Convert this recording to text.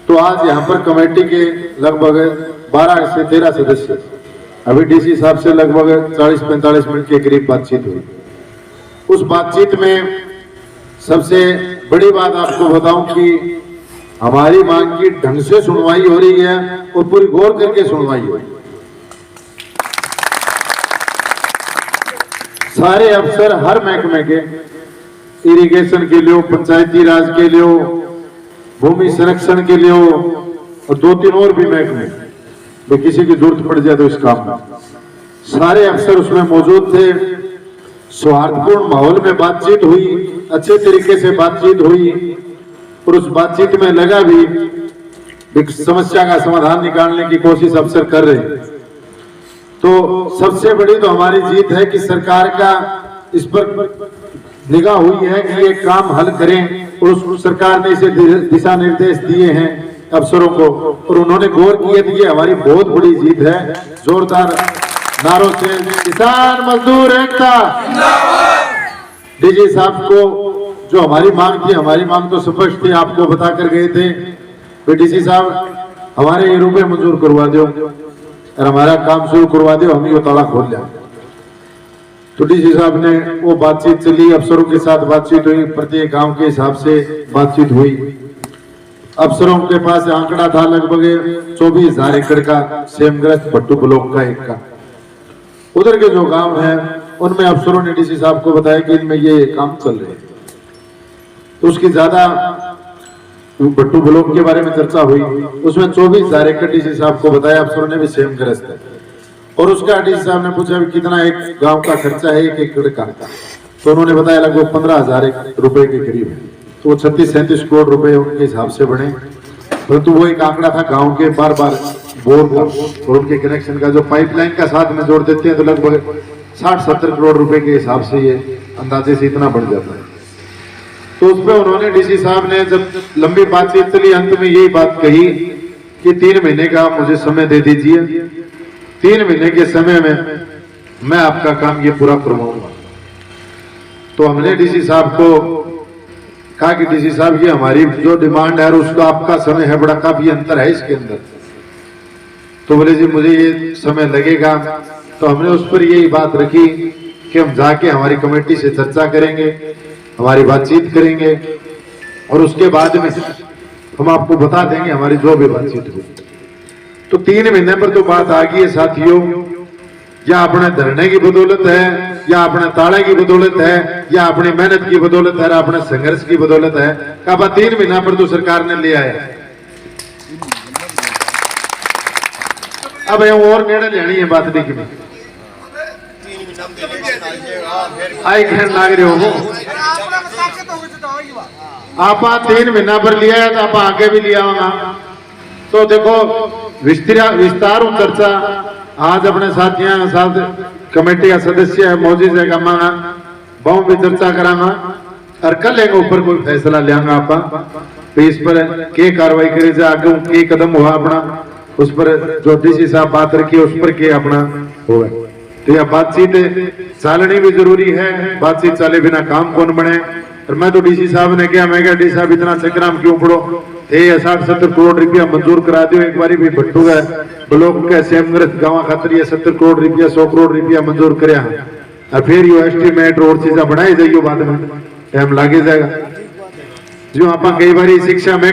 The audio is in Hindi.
तो आज यहाँ पर कमेटी के लगभग 12 से 13 सदस्य, अभी डीसी साहब से लगभग 40-45 मिनट के करीब बातचीत हुई। उस बातचीत में सबसे बड़ी बात आपको बताऊं कि हमारी मांग की ढंग से सुनवाई हो रही है और पूरी गौर करके सुनवाई हो रही है। सारे अफसर हर महकमे के, इरिगेशन के लिए, पंचायती राज के लिए, भूमि संरक्षण के लिए और 2-3 और भी महकमे, तो किसी की जरूरत पड़ जाए तो इस काम में सारे अफसर उसमें मौजूद थे। सौहार्दपूर्ण माहौल में बातचीत हुई, अच्छे तरीके से बातचीत हुई और उस बातचीत में लगा भी एक समस्या का समाधान निकालने की कोशिश अफसर कर रहे हैं। तो सबसे बड़ी तो हमारी जीत है कि सरकार का इस पर निगाह हुई है कि ये काम हल करें और उस सरकार ने इसे दिशा निर्देश दिए हैं अफसरों को और उन्होंने गौर किए। ये हमारी बहुत बड़ी जीत है। जोरदार नारों से किसान मजदूर एकता। डीजी साहब को जो हमारी मांग थी, हमारी मांग तो स्पष्ट थी, आपको बता कर गए थे। डीसी साहब हमारे ये रुपए मंजूर करवा दो और हमारा काम शुरू करवा दो, हम ये ताला खोल लें। तो डीसी साहब ने वो बातचीत चली, अफसरों के साथ बातचीत हुई, प्रत्येक गांव के हिसाब से बातचीत हुई। अफसरों के पास आंकड़ा था लगभग 24,000 एकड़ का सेमग्रस्त भट्टू ब्लॉक का एक का। उधर के जो गांव हैं उनमें अफसरों ने डीसी साहब को बताया कि इनमें ये काम चल रहे हैं। तो उसकी ज्यादा भट्टू ब्लॉक के बारे में चर्चा हुई। उसमें 24,000 एकड़ डीसी साहब को बताया, अफसरों ने भी सेमग्रस्त है। और उसका डीसी साहब ने पूछा कितना एक गांव का खर्चा है 1 एकड़ का, तो उन्होंने बताया लगभग 15,000 रुपए के करीब है। तो वो 36-37 करोड़ रुपए उनके हिसाब से बने। परंतु वो एक आंकड़ा था गांव के बार बार बोर का और उनके कनेक्शन का, जो पाइपलाइन का साथ में जोड़ देते हैं तो लगभग 60-70 करोड़ रुपए के हिसाब से ये अंदाजे से इतना बढ़ जाता है। तो उस पर उन्होंने डीसी साहब ने जब लंबी बातचीत चली, अंत में यही बात कही कि 3 महीने का मुझे समय दे दीजिए, 3 महीने के समय में मैं आपका काम ये पूरा करवाऊंगा। तो हमने डीसी साहब को कहा कि डीसी साहब ये हमारी जो डिमांड है और उसका आपका समय है, बड़ा काफी अंतर है इसके अंदर। तो बोले जी मुझे ये समय लगेगा। तो हमने उस पर यही बात रखी कि हम जाके हमारी कमेटी से चर्चा करेंगे, हमारी बातचीत करेंगे और उसके बाद में हम आपको बता देंगे हमारी जो भी बातचीत हुई। तो 3 महीने पर तो बात आ गई है साथियों। या अपने धरने की बदौलत है, या अपने ताड़े की बदौलत है, या अपनी मेहनत की बदौलत है, अपने संघर्ष की बदौलत है। कहा 3 महीना पर तो सरकार ने ले आया। अब और निर्णय लेनी है बात नहीं की आई कहने लाग रहे हो आप 3 महीना पर लिया है तो आप आगे भी लिया होगा। तो देखो विस्तार चर्चा आज अपने साथियों साथ कमेटी का सदस्य है मौजूद है, बहु भी चर्चा कराना और कल एक ऊपर कोई फैसला लियांगा आप तो इस पर के कार्रवाई करे जाए, आगे के कदम हुआ अपना उस पर जो डीसी साहब बात रखी उस पर के अपना होगा। तो यह बातचीत चालनी भी जरूरी है, बातचीत चाले बिना काम कौन बने। और मैं तो डीसी साहब ने क्या, मैं क्या डीसी साहब इतना संग्राम क्यों पड़ो, 60-70 करोड़ रुपया मंजूर करा दियो एक बारी भी भट्टू है ब्लॉक के सेमग्रस्त गांव खातर ये 70 करोड़ रुपया 100 करोड़ रुपया मंजूर कराया और फिर यो एस्टीमेट और चीजा बनाई जाइयो बाद में टाइम लागे जाएगा। जो आप कई बार शिक्षा में